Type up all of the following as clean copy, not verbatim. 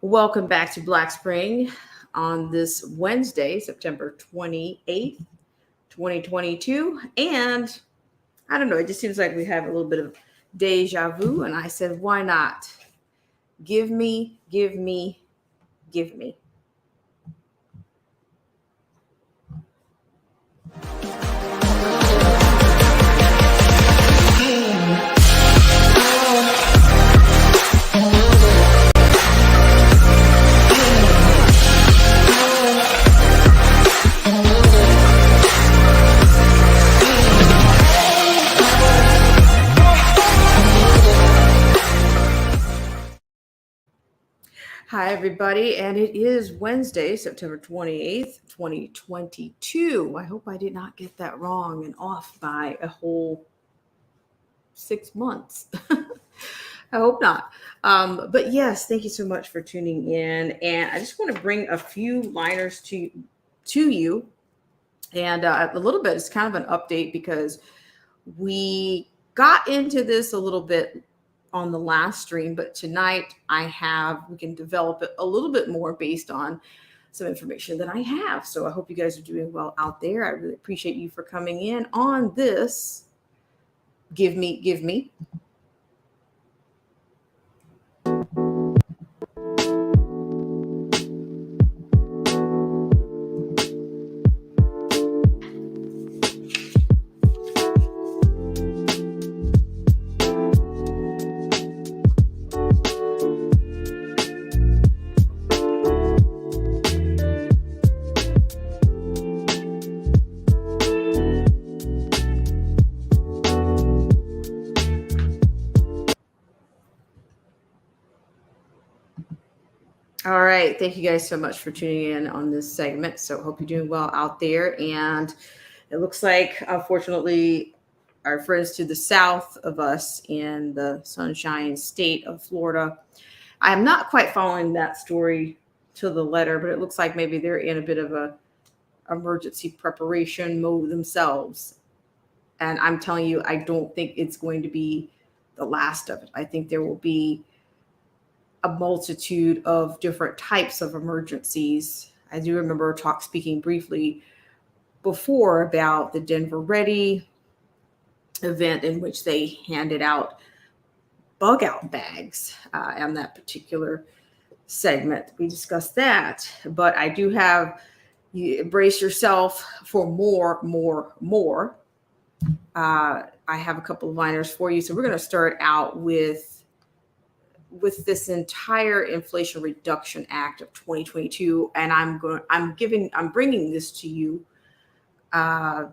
Welcome back to Black Spring on this Wednesday, September 28th, 2022. And I don't know, it just seems like we have a little bit of deja vu. And I said, why not? Give me, give me, give me. Hi, everybody, and it is Wednesday, September 28th, 2022. I hope I did not get that wrong and off by a whole 6 months. I hope not. But yes, thank you so much for tuning in. And I just want to bring a few liners to you. And a little bit, it's kind of an update because we got into this a little bit on the last stream, but tonight we can develop it a little bit more based on some information that I have. So I hope you guys are doing well out there. I really appreciate you for coming in on this. Give me. All right. Thank you guys so much for tuning in on this segment. So hope you're doing well out there. And it looks like, unfortunately, our friends to the south of us in the sunshine state of Florida, I'm not quite following that story to the letter, but it looks like maybe they're in a bit of a emergency preparation mode themselves. And I'm telling you, I don't think it's going to be the last of it. I think there will be a multitude of different types of emergencies. I do remember speaking briefly before about the Denver Ready event in which they handed out bug out bags on that particular segment. We discussed that, but I do have you brace yourself for more. I have a couple of liners for you. So we're going to start out with this entire Inflation Reduction Act of 2022, and I'm bringing this to you, and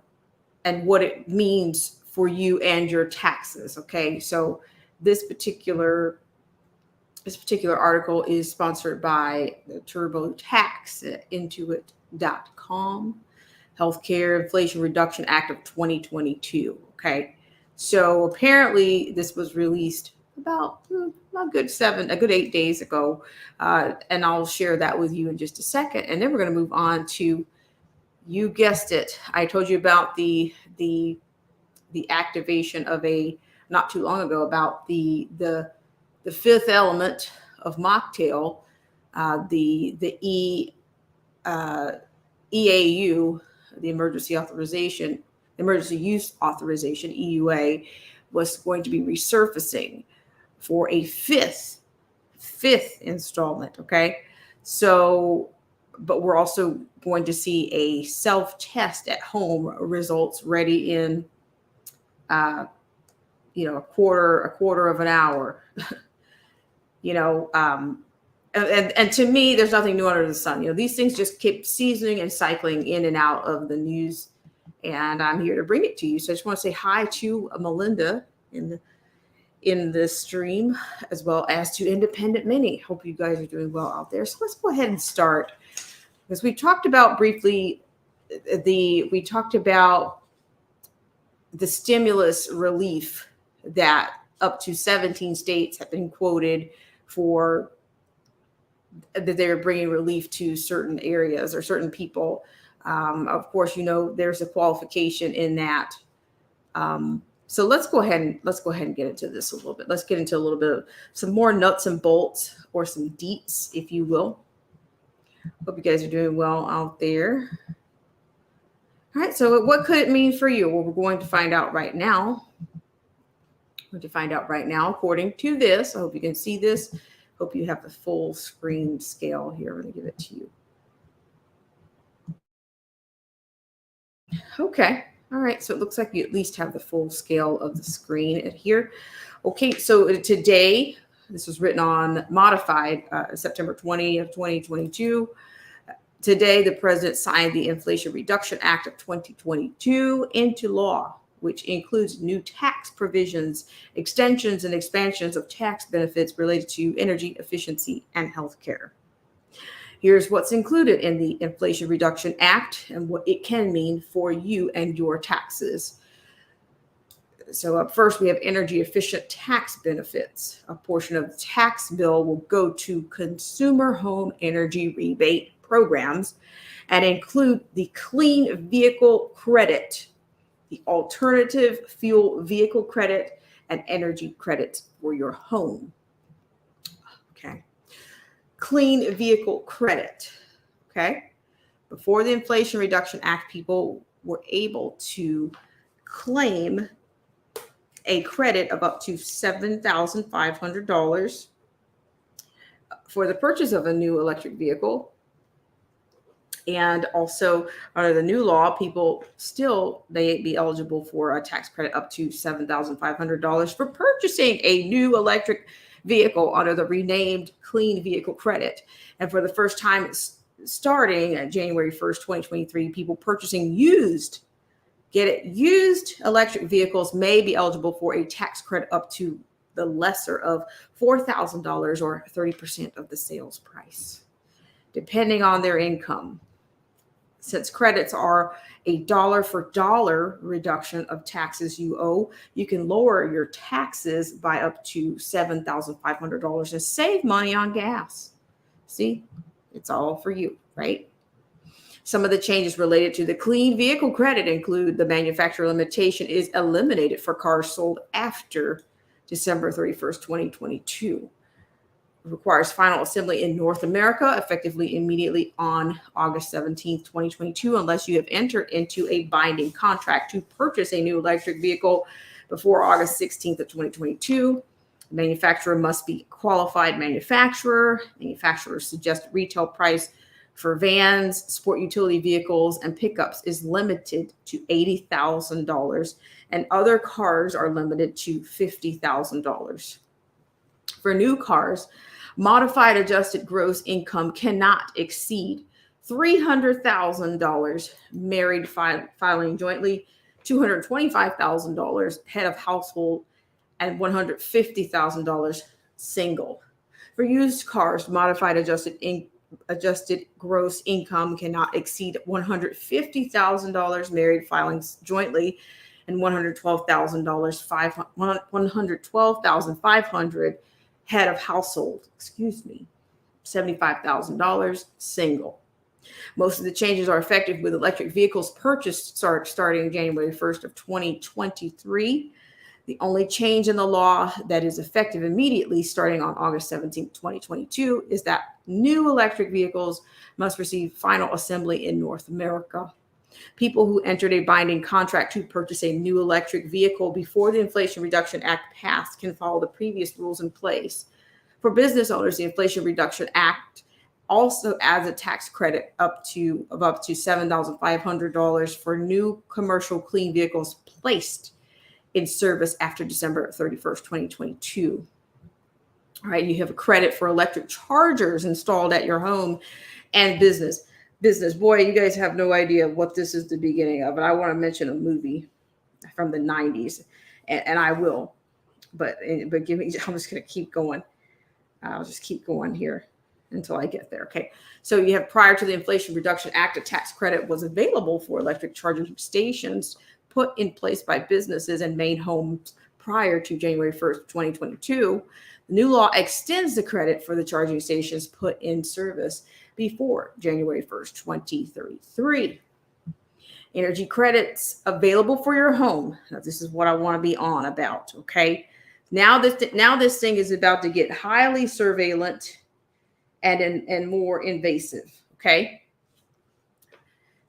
what it means for you and your taxes. Okay, so this particular article is sponsored by the TurboTax at Intuit.com. Healthcare Inflation Reduction Act of 2022. Okay, so apparently this was released about a good 8 days ago, and I'll share that with you in just a second. And then we're going to move on to, you guessed it, I told you about the activation of not too long ago about the fifth element of mocktail, the EAU, the emergency use authorization, EUA, was going to be resurfacing for a fifth installment. Okay, so, but we're also going to see a self-test at home results ready in a quarter of an hour. And to me, there's nothing new under the sun. These things just keep seasoning and cycling in and out of the news, and I'm here to bring it to you. So I just want to say hi to Melinda in the stream, as well as to Independent Mini. Hope you guys are doing well out there. So let's go ahead and start, because we talked about briefly the stimulus relief that up to 17 states have been quoted for, that they're bringing relief to certain areas or certain people. Of course, there's a qualification in that. So let's go ahead and get into this a little bit. Let's get into a little bit of some more nuts and bolts, or some deets, if you will. Hope you guys are doing well out there. All right, so what could it mean for you? Well, we're going to find out right now. According to this. I hope you can see this. Hope you have the full screen scale here. I'm going to give it to you. Okay. All right. So it looks like you at least have the full scale of the screen here. Okay. So today, this was written on modified September 20 of 2022. Today, the president signed the Inflation Reduction Act of 2022 into law, which includes new tax provisions, extensions, and expansions of tax benefits related to energy efficiency and healthcare. Here's what's included in the Inflation Reduction Act and what it can mean for you and your taxes. So up first, we have energy efficient tax benefits. A portion of the tax bill will go to consumer home energy rebate programs and include the clean vehicle credit, the alternative fuel vehicle credit, and energy credits for your home. Okay. Clean vehicle credit. Okay. Before the Inflation Reduction Act, people were able to claim a credit of up to $7,500 for the purchase of a new electric vehicle. And also, under the new law, people still may be eligible for a tax credit up to $7,500 for purchasing a new electric vehicle under the renamed Clean Vehicle Credit. And for the first time, starting at January 1st, 2023, people purchasing used electric vehicles may be eligible for a tax credit up to the lesser of $4,000 or 30% of the sales price, depending on their income. Since credits are a dollar for dollar reduction of taxes you owe, you can lower your taxes by up to $7,500 and save money on gas. See, it's all for you, right? Some of the changes related to the clean vehicle credit include the manufacturer limitation is eliminated for cars sold after December 31st, 2022. It requires final assembly in North America effectively immediately on August 17th, 2022, unless you have entered into a binding contract to purchase a new electric vehicle before August 16th of 2022. The manufacturer must be qualified manufacturer. Manufacturer's suggested retail price for vans, sport utility vehicles, and pickups is limited to $80,000, and other cars are limited to $50,000. For new cars, modified adjusted gross income cannot exceed $300,000 married filing jointly, $225,000 head of household, and $150,000 single. For used cars, modified adjusted gross income cannot exceed $150,000 married filings jointly, and $112,500 head of household, $75,000 single. Most of the changes are effective with electric vehicles purchased starting January 1st of 2023. The only change in the law that is effective immediately starting on August 17th, 2022 is that new electric vehicles must receive final assembly in North America. People who entered a binding contract to purchase a new electric vehicle before the Inflation Reduction Act passed can follow the previous rules in place. For business owners, the Inflation Reduction Act also adds a tax credit of up to $7,500 for new commercial clean vehicles placed in service after December 31st, 2022. All right, you have a credit for electric chargers installed at your home and business. Boy, you guys have no idea what this is the beginning of. And I want to mention a movie from the 90s, and I will. But give me, I'm just going to keep going. I'll just keep going here until I get there. Okay. So you have, prior to the Inflation Reduction Act, a tax credit was available for electric charging stations put in place by businesses and main homes prior to January 1st, 2022. The new law extends the credit for the charging stations put in service before January 1st, 2033. Energy credits available for your home. Now, this is what I want to be on about. Okay. Now this thing is about to get highly surveillance and more invasive. Okay.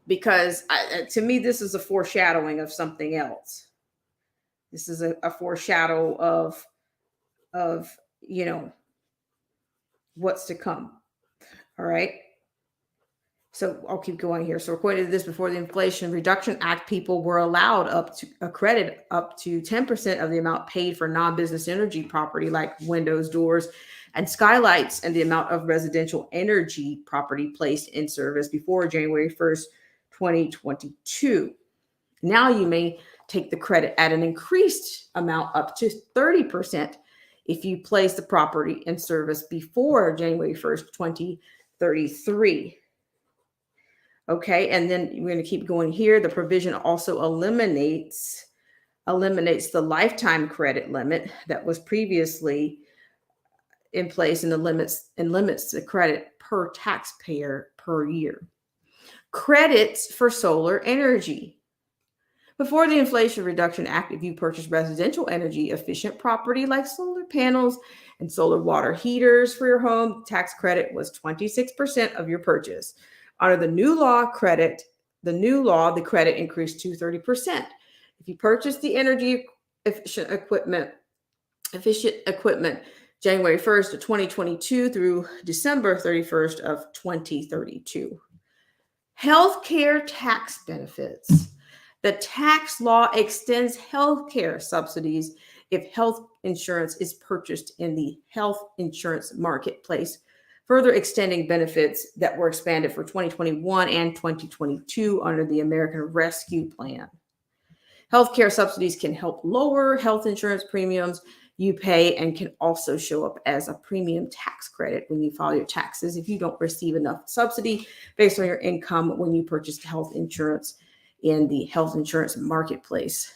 Because to me, this is a foreshadowing of something else. This is a foreshadow of what's to come. All right. So I'll keep going here. So according to this, before the Inflation Reduction Act, people were allowed up to a credit up to 10% of the amount paid for non-business energy property like windows, doors, and skylights, and the amount of residential energy property placed in service before January 1st, 2022. Now you may take the credit at an increased amount up to 30% if you place the property in service before January 1st, 2033. Okay, and then we're going to keep going here. The provision also eliminates the lifetime credit limit that was previously in place, and limits the credit per taxpayer per year. Credits for solar energy. Before the Inflation Reduction Act, if you purchased residential energy efficient property like solar panels and solar water heaters for your home, the tax credit was 26% of your purchase. Under the new law, the credit increased to 30%. If you purchase the energy efficient equipment January 1st of 2022 through December 31st of 2032. Healthcare tax benefits. The tax law extends healthcare subsidies if health insurance is purchased in the health insurance marketplace, further extending benefits that were expanded for 2021 and 2022 under the American Rescue Plan. Healthcare subsidies can help lower health insurance premiums you pay and can also show up as a premium tax credit when you file your taxes if you don't receive enough subsidy based on your income when you purchase health insurance in the health insurance marketplace.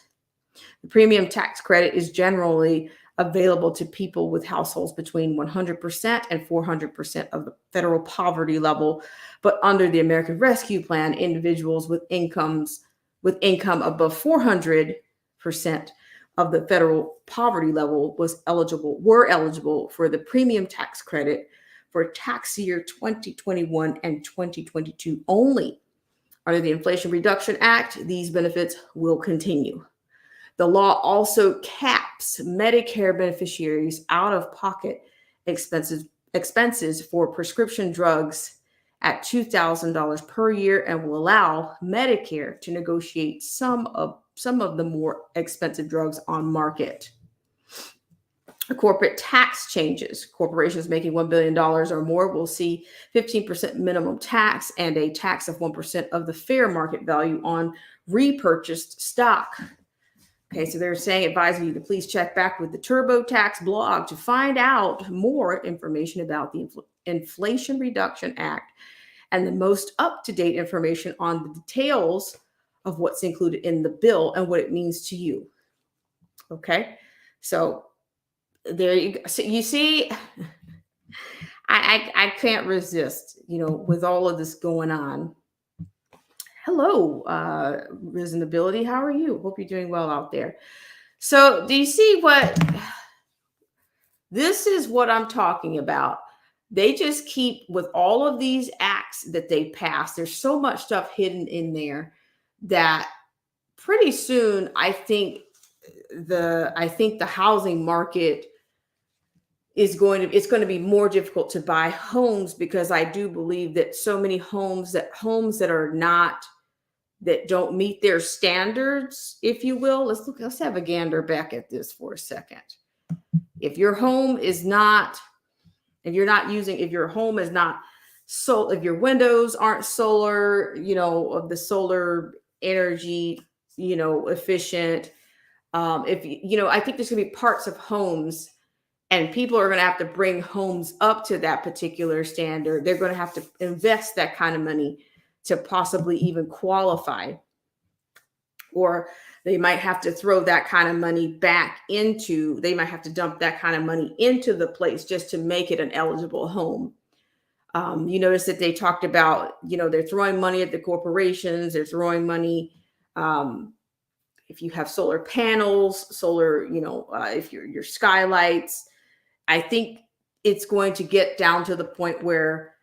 The premium tax credit is generally available to people with households between 100% and 400% of the federal poverty level, but under the American Rescue Plan, individuals with income above 400% of the federal poverty level were eligible for the premium tax credit for tax year 2021 and 2022 only. Under the Inflation Reduction Act, these benefits will continue. The law also caps Medicare beneficiaries' out-of-pocket expenses for prescription drugs at $2,000 per year and will allow Medicare to negotiate some of the more expensive drugs on market. Corporate tax changes. Corporations making $1 billion or more will see 15% minimum tax and a tax of 1% of the fair market value on repurchased stock. Okay, so they're saying, advising you to please check back with the TurboTax blog to find out more information about the Inflation Reduction Act and the most up-to-date information on the details of what's included in the bill and what it means to you. Okay, so there you go. So you see, I can't resist, with all of this going on. Hello, Reasonability. How are you? Hope you're doing well out there. So do you see this is what I'm talking about. They just keep, with all of these acts that they pass, there's so much stuff hidden in there that pretty soon I think the housing market it's going to be more difficult to buy homes, because I do believe that so many homes that don't meet their standards, if you will. Let's have a gander back at this for a second. If your home is not, if your home is not so, if your windows aren't solar, of the solar energy, efficient, I think there's gonna be parts of homes, and people are going to have to bring homes up to that particular standard. They're going to have to invest that kind of money to possibly even qualify. Or they might have to throw that kind of money they might have to dump that kind of money into the place just to make it an eligible home. You notice that they talked about, they're throwing money at the corporations. They're throwing money if you have solar panels, solar, if your skylights, I think it's going to get down to the point where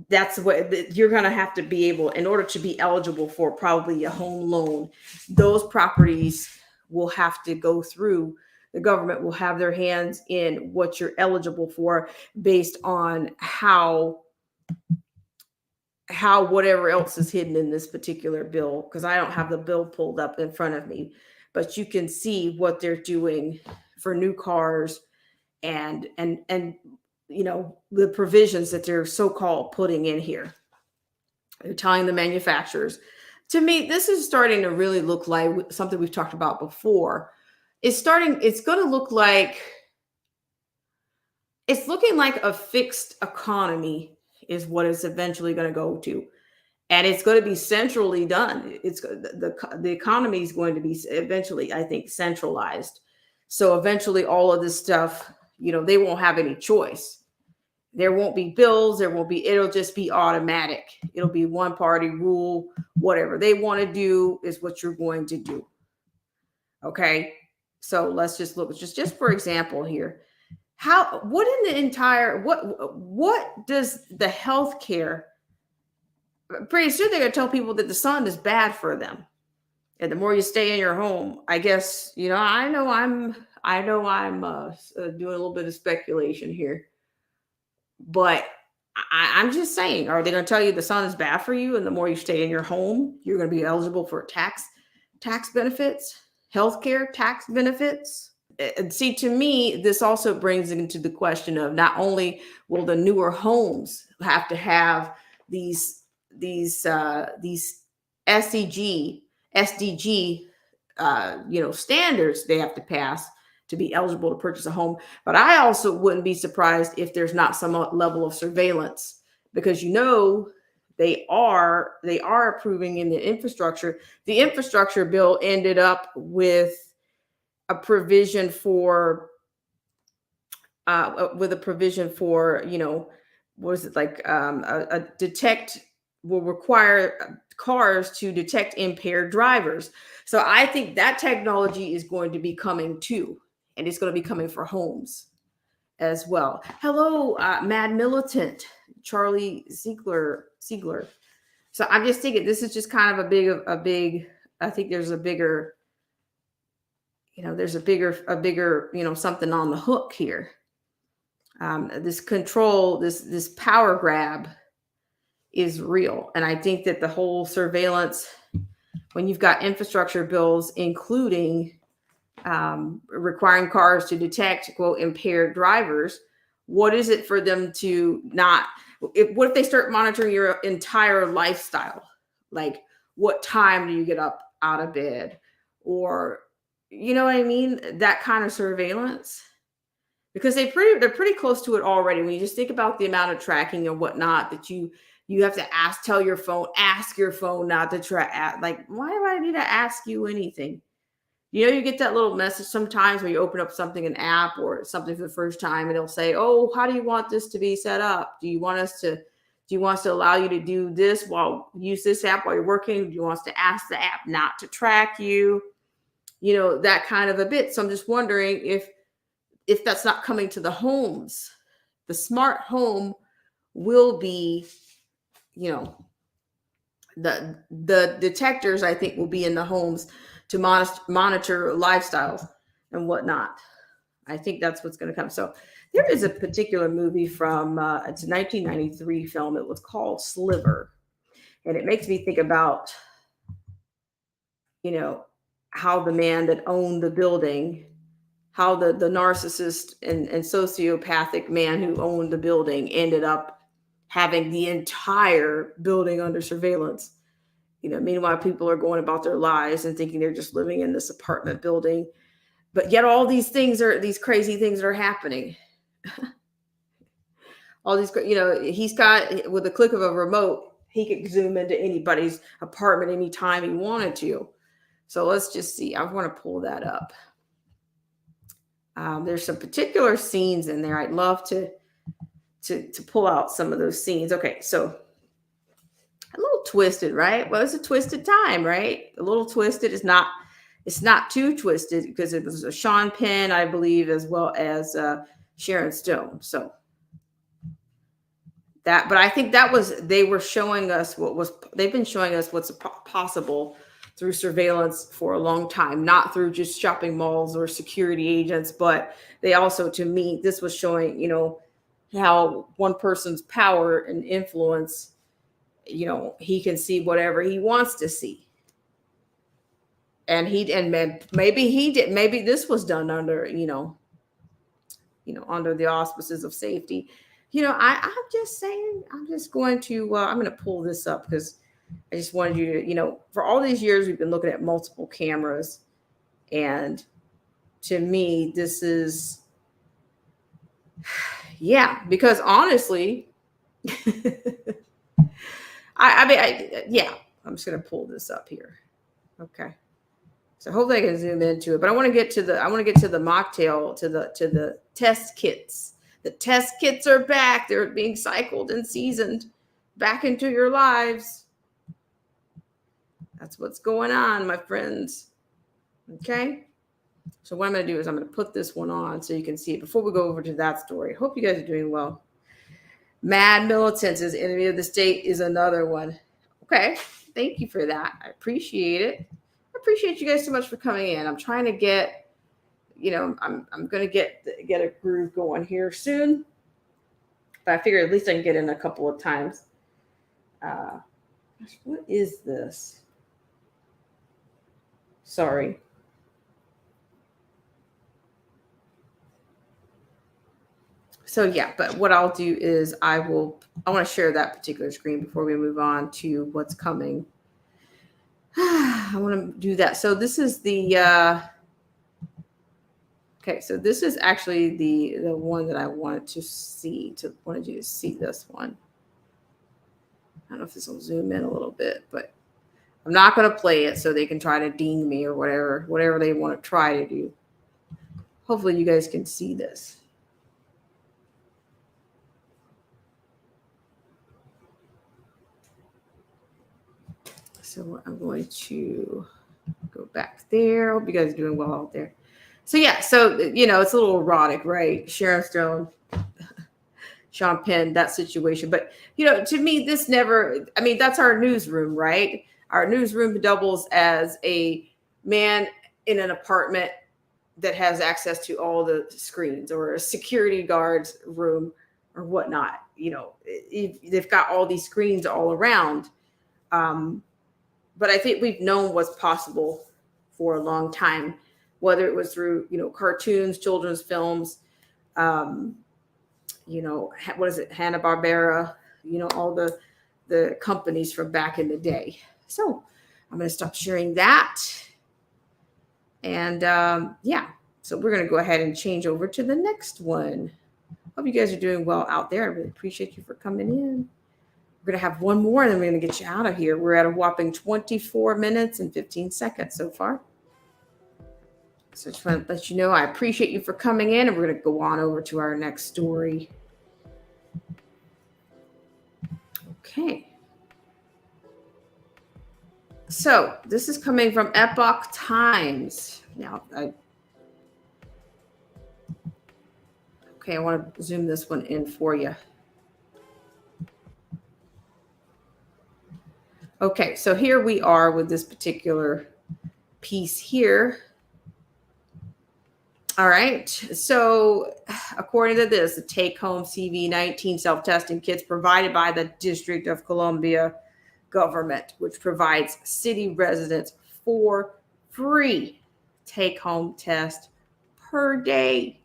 that's what you're going to have to be able, in order to be eligible for probably a home loan. Those properties will have to go through, the government will have their hands in what you're eligible for based on how whatever else is hidden in this particular bill, because I don't have the bill pulled up in front of me, but you can see what they're doing for new cars and the provisions that they're so-called putting in here. They're telling the manufacturers. To me, this is starting to really look like something we've talked about before. It's going to look like, it's looking like a fixed economy is what it's eventually going to go to. And it's going to be centrally done. It's the economy is going to be eventually, I think, centralized. So eventually all of this stuff, they won't have any choice. There won't be bills. It'll just be automatic. It'll be one party rule. Whatever they want to do is what you're going to do. Okay. So let's just look, just for example here, what does the healthcare, pretty soon they're going to tell people that the sun is bad for them. And the more you stay in your home, I guess, I know I'm doing a little bit of speculation here, but I'm just saying, are they going to tell you the sun is bad for you? And the more you stay in your home, you're going to be eligible for tax benefits, healthcare tax benefits. And see, to me, this also brings into the question of not only will the newer homes have to have these SDG, standards they have to pass to be eligible to purchase a home. But I also wouldn't be surprised if there's not some level of surveillance, because they are approving in the infrastructure. The infrastructure bill ended up with a provision for what is it, like a detect will require cars to detect impaired drivers. So I think that technology is going to be coming too, and it's going to be coming for homes as well. Hello, Mad Militant, Charlie Ziegler. So I'm just thinking this is just kind of a big. I think there's a bigger, something on the hook here. This control, this power grab is real. And I think that the whole surveillance, when you've got infrastructure bills, including requiring cars to detect, quote, impaired drivers, what is it for them to not, what if they start monitoring your entire lifestyle? Like, what time do you get up out of bed? Or, you know what I mean? That kind of surveillance. Because they're pretty close to it already. When you just think about the amount of tracking and whatnot that you have to ask your phone not to track. Like, why do I need to ask you anything? You get that little message sometimes when you open up an app or something for the first time, and it'll say, "Oh, how do you want this to be set up? Do you want us to allow you to do this use this app while you're working? Do you want us to ask the app not to track you?" That kind of a bit. So I'm just wondering if that's not coming to the homes. The smart home will be, the detectors, I think, will be in the homes to monitor lifestyles and whatnot. I think that's what's going to come. So there is a particular movie from, it's a 1993 film. It was called Sliver. And it makes me think about, how the man that owned the building, how the narcissist and sociopathic man who owned the building ended up having the entire building under surveillance. Meanwhile, people are going about their lives and thinking they're just living in this apartment building, but yet all these crazy things are happening. All these, he's got, with the click of a remote, he could zoom into anybody's apartment anytime he wanted to. So let's just see. I want to pull that up. There's some particular scenes in there. I'd love to pull out some of those scenes. Okay, so A little twisted, right? Well, it's a twisted time, right? A little twisted. It's not too twisted because it was a Sean Penn, I believe, as well as Sharon Stone. So that, but I think that was, they were showing us what was, they've been showing us what's possible through surveillance for a long time, not through just shopping malls or security agents, but they also, to me, this was showing, how one person's power and influence, he can see whatever he wants to see. And maybe he did, maybe this was done under, under the auspices of safety. I'm just saying, I'm just going to, I'm going to pull this up because I just wanted you to, for all these years, we've been looking at multiple cameras. And to me, this is, yeah, because honestly, yeah, I'm just going to pull this up here. Okay. So hopefully I can zoom into it, but I want to get to the mocktail, to the test kits. The test kits are back. They're being cycled and seasoned back into your lives. That's what's going on, my friends. Okay. So what I'm going to do is I'm going to put this one on so you can see it before we go over to that story. Hope you guys are doing well. Mad Militants is Enemy of the State is another one. Okay. Thank you for that. I appreciate it. I appreciate you guys so much for coming in. I'm trying to get, I'm going to get a groove going here soon. But I figure at least I can get in a couple of times. What is this? Sorry. So yeah, but what I'll do is I want to share that particular screen before we move on to what's coming. I want to do that. So this is the, okay, so this is actually the one that I wanted you to see this one. I don't know if this will zoom in a little bit, but I'm not going to play it so they can try to ding me or whatever they want to try to do. Hopefully you guys can see this. So I'm going to go back there. Hope you guys are doing well out there. So yeah, so it's a little erotic, right? Sharon Stone, Sean Penn, that situation. But to me, this never. I mean, that's our newsroom, right? Our newsroom doubles as a man in an apartment that has access to all the screens, or a security guard's room or whatnot. They've got all these screens all around. But I think we've known what's possible for a long time, whether it was through, cartoons, children's films, what is it, Hanna-Barbera, all the companies from back in the day. So I'm going to stop sharing that. And so we're going to go ahead and change over to the next one. Hope you guys are doing well out there. I really appreciate you for coming in. We're going to have one more and then we're going to get you out of here. We're at a whopping 24 minutes and 15 seconds so far. So I just want to let you know I appreciate you for coming in, and we're going to go on over to our next story. Okay. So this is coming from Epoch Times. Now, I want to zoom this one in for you. Okay, so here we are with this particular piece here. All right, so according to this, the take-home CV-19 self-testing kits provided by the District of Columbia government, which provides city residents for free take-home test per day.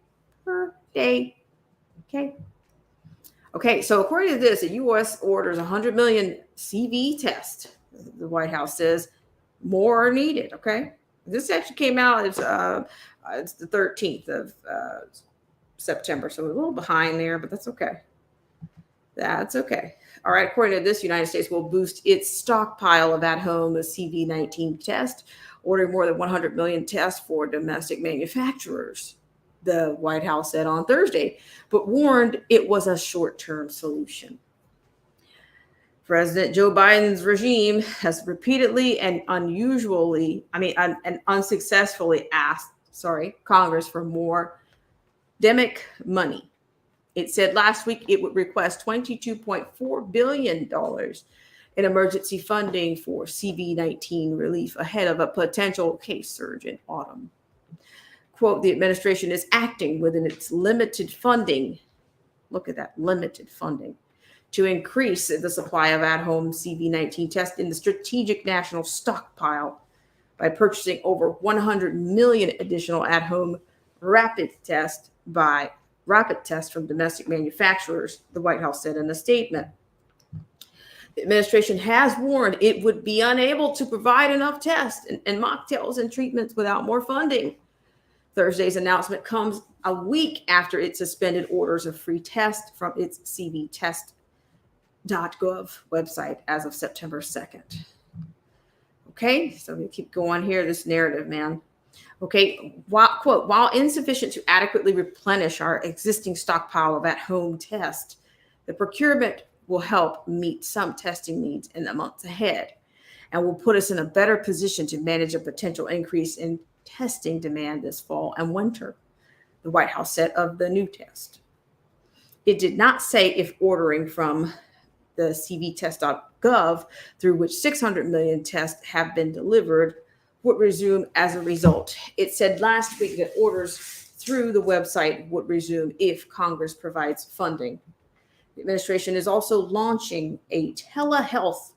Okay, so according to this, the U.S. orders 100 million CV tests. The White House says more are needed. Okay, this actually came out. It's the 13th of September, so we're a little behind there, but that's okay. That's okay. All right, according to this, the United States will boost its stockpile of at-home CV-19 tests, ordering more than 100 million tests for domestic manufacturers, the White House said on Thursday, but warned it was a short-term solution. President Joe Biden's regime has repeatedly and unsuccessfully asked, Congress for more demic money. It said last week it would request $22.4 billion in emergency funding for CV-19 relief ahead of a potential case surge in autumn. Quote, the administration is acting within its limited funding. Look at that, limited funding, to increase the supply of at-home CV-19 tests in the strategic national stockpile by purchasing over 100 million additional at-home rapid tests from domestic manufacturers, the White House said in a statement. The administration has warned it would be unable to provide enough tests and mocktails and treatments without more funding. Thursday's announcement comes a week after it suspended orders of free tests from its cvtest.gov website as of September 2nd. Okay, so we keep going here, this narrative, man. Okay, while insufficient to adequately replenish our existing stockpile of at-home tests, the procurement will help meet some testing needs in the months ahead and will put us in a better position to manage a potential increase in testing demand this fall and winter, the White House said of the new test. It did not say if ordering from the cvtest.gov, through which 600 million tests have been delivered, would resume as a result. It said last week that orders through the website would resume if Congress provides funding. The administration is also launching a telehealth,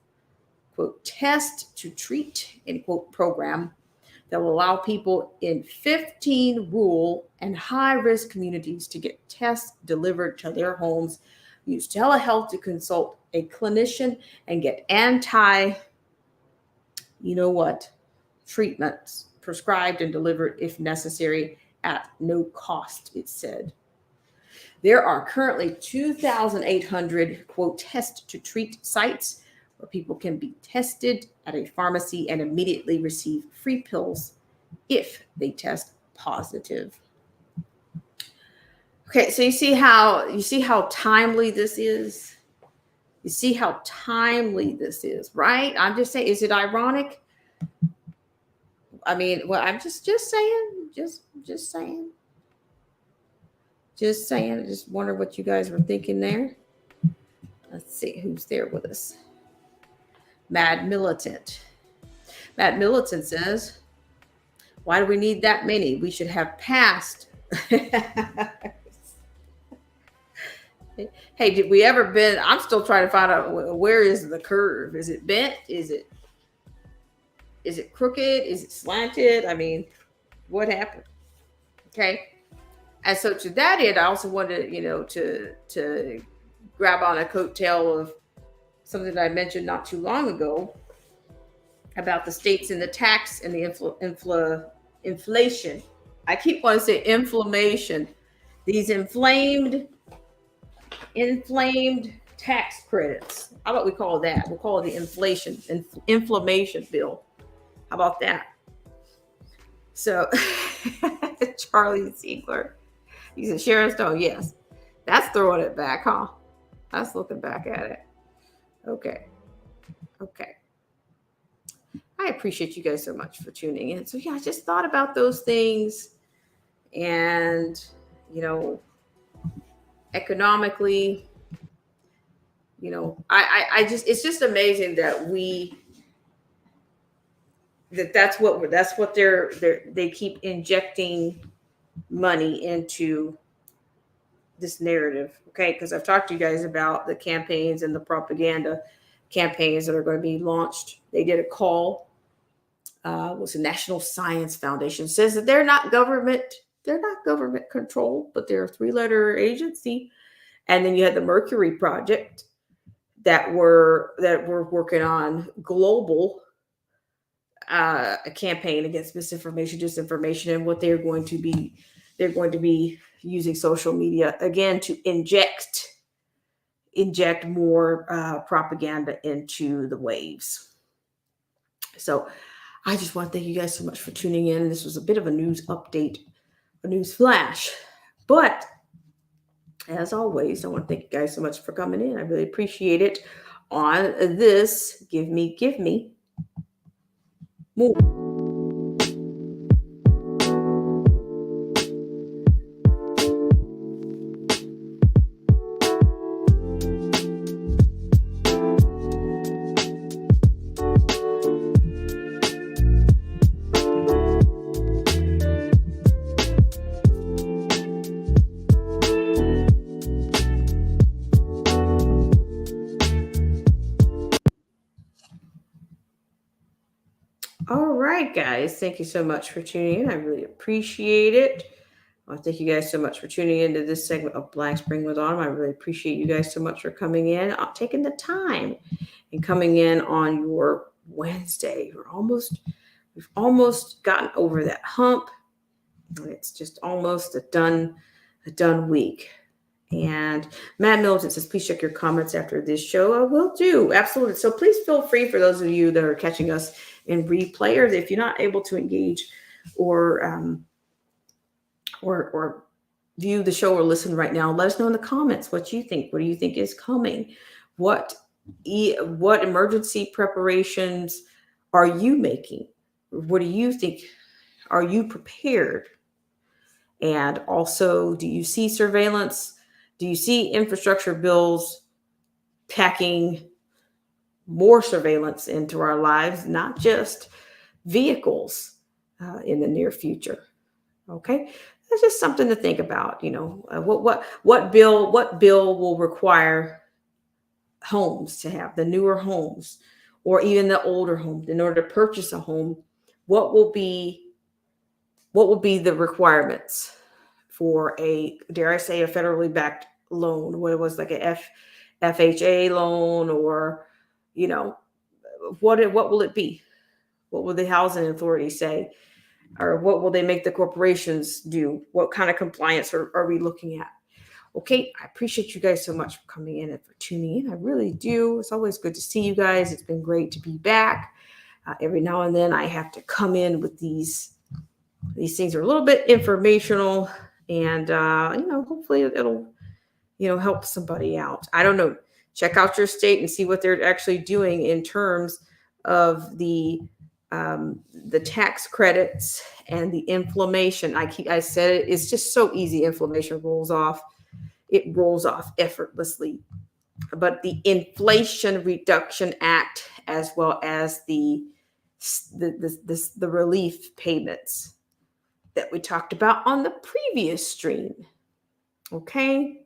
quote, test to treat, end quote, program that will allow people in 15 rural and high-risk communities to get tests delivered to their homes, use telehealth to consult a clinician, and get treatments prescribed and delivered if necessary at no cost, it said. There are currently 2,800, quote, test to treat sites where people can be tested at a pharmacy and immediately receive free pills if they test positive. Okay, so you see how timely this is? You see how timely this is, right? I'm just saying, is it ironic? I mean, well, I'm just saying. I just wonder what you guys were thinking there. Let's see who's there with us. Mad Militant. Mad Militant says, why do we need that many? We should have passed. Hey, did we ever bend? I'm still trying to find out, where is the curve? Is it bent? Is it crooked? Is it slanted? I mean, what happened? Okay. And so to that end, I also wanted, to grab on a coattail of something that I mentioned not too long ago about the states and the tax and the inflation. I keep wanting to say inflammation. These inflamed tax credits. How about we call that? We'll call it the inflammation bill. How about that? So Charlie Ziegler, he said, Sharon Stone, yes. That's throwing it back, huh? That's looking back at it. Okay. I appreciate you guys so much for tuning in. So yeah, I just thought about those things, and economically, it's just amazing that that's what they keep injecting money into this narrative. Okay, because I've talked to you guys about the campaigns and the propaganda campaigns that are going to be launched. They did a call. Was the National Science Foundation says that they're not government controlled, but they're a 3-letter agency. And then you had the Mercury Project that were working on global a campaign against misinformation, disinformation, and what they're going to be using social media again to inject more propaganda into the waves. So I just want to thank you guys so much for tuning in. This was a bit of a news update, a news flash, but as always, I want to thank you guys so much for coming in. I really appreciate it. on this Give Me More. All right, guys. Thank you so much for tuning in. I really appreciate it. Thank you guys so much for tuning into this segment of Black Spring with Autumn. I really appreciate you guys so much for coming in, taking the time and coming in on your Wednesday. We've almost gotten over that hump. It's just almost a done week. And Matt Militant says, please check your comments after this show. I will do. Absolutely. So please feel free, for those of you that are catching us in replay, or if you're not able to engage or view the show or listen right now, let us know in the comments what you think. What do you think is coming? What emergency preparations are you making? What do you think? Are you prepared? And also, do you see surveillance? Do you see infrastructure bills packing more surveillance into our lives, not just vehicles in the near future? Okay, that's just something to think about. What bill will require homes to have, the newer homes or even the older homes, in order to purchase a home? What will be the requirements for a, dare I say, a federally backed loan, what it was like a FHA loan, or, what will it be? What will the housing authority say? Or what will they make the corporations do? What kind of compliance are we looking at? Okay, I appreciate you guys so much for coming in and for tuning in. I really do. It's always good to see you guys. It's been great to be back. Every now and then I have to come in with these things are a little bit informational, and hopefully it'll help somebody out. I don't know. Check out your state and see what they're actually doing in terms of the tax credits and the inflammation. I said it's just so easy. Inflammation rolls off. It rolls off effortlessly. But the Inflation Reduction Act, as well as the relief payments that we talked about on the previous stream. Okay.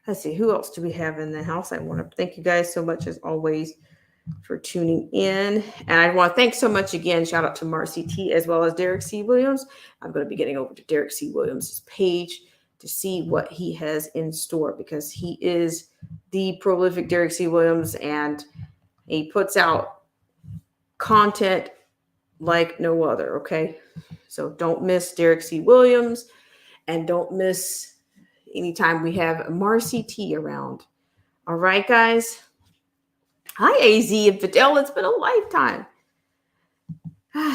Let's see, who else do we have in the house? I want to thank you guys so much, as always, for tuning in. And I want to thank so much again. Shout out to Marcy T, as well as Derek C. Williams. I'm going to be getting over to Derek C. Williams' page to see what he has in store, because he is the prolific Derek C. Williams, and he puts out content like no other. Okay. So don't miss Derek C. Williams, and don't miss anytime we have Marcy T around. All right, guys. Hi, AZ and Fidel. It's been a lifetime.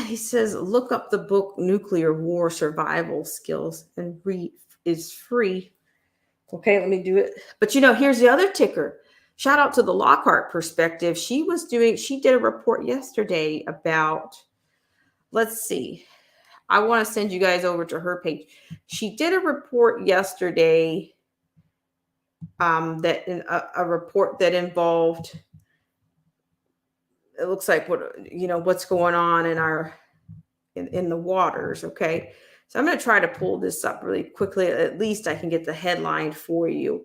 He says, look up the book Nuclear War Survival Skills and read is free. Okay, let me do it. But here's the other ticker. Shout out to the Lockhart Perspective. She did a report yesterday about, let's see. I want to send you guys over to her page. She did a report yesterday, a report that involved, it looks like what's going on in the waters. Okay. So I'm going to try to pull this up really quickly. At least I can get the headline for you.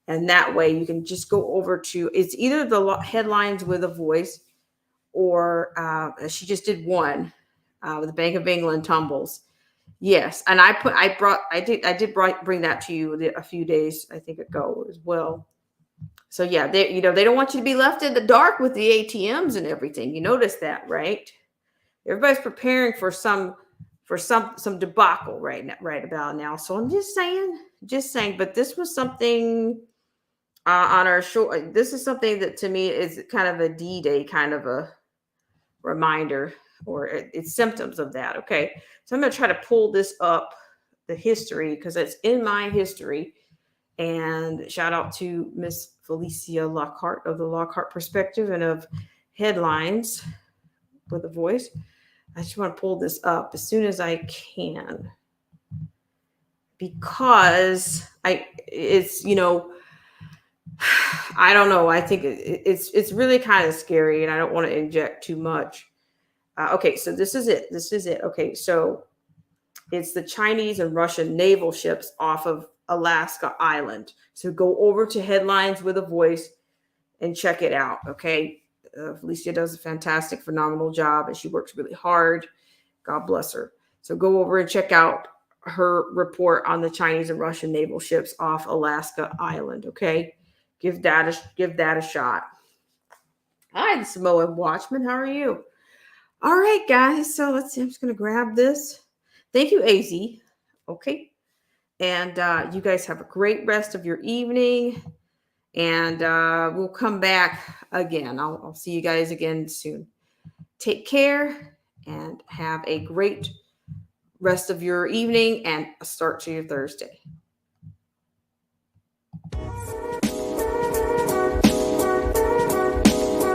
And that way you can just go over to, it's either the headlines with a voice, or she just did one. The Bank of England tumbles. Yes, and I did bring that to you a few days, I think, ago as well. So yeah, they don't want you to be left in the dark with the ATMs and everything. You notice that, right? Everybody's preparing for some debacle right about now. So I'm just saying. But this was something on our show. This is something that to me is kind of a D-Day kind of a reminder, or it's symptoms of that. Okay. So I'm going to try to pull this up, the history, because it's in my history. And shout out to Miss Felicia Lockhart of the Lockhart Perspective and of Headlines with a Voice. I just want to pull this up as soon as I can because it's I don't know. I think it's really kind of scary, and I don't want to inject too much. Okay, so this is it. This is it. Okay, so it's the Chinese and Russian naval ships off of Alaska Island. So go over to Headlines with a Voice and check it out. Okay, Felicia does a fantastic, phenomenal job, and she works really hard. God bless her. So go over and check out her report on the Chinese and Russian naval ships off Alaska Island. Okay, give that a shot. Hi, the Samoan Watchman. How are you? All right, guys. So let's see. I'm just gonna grab this. Thank you, AZ. Okay, and you guys have a great rest of your evening. And we'll come back again. I'll see you guys again soon. Take care and have a great rest of your evening and a start to your Thursday.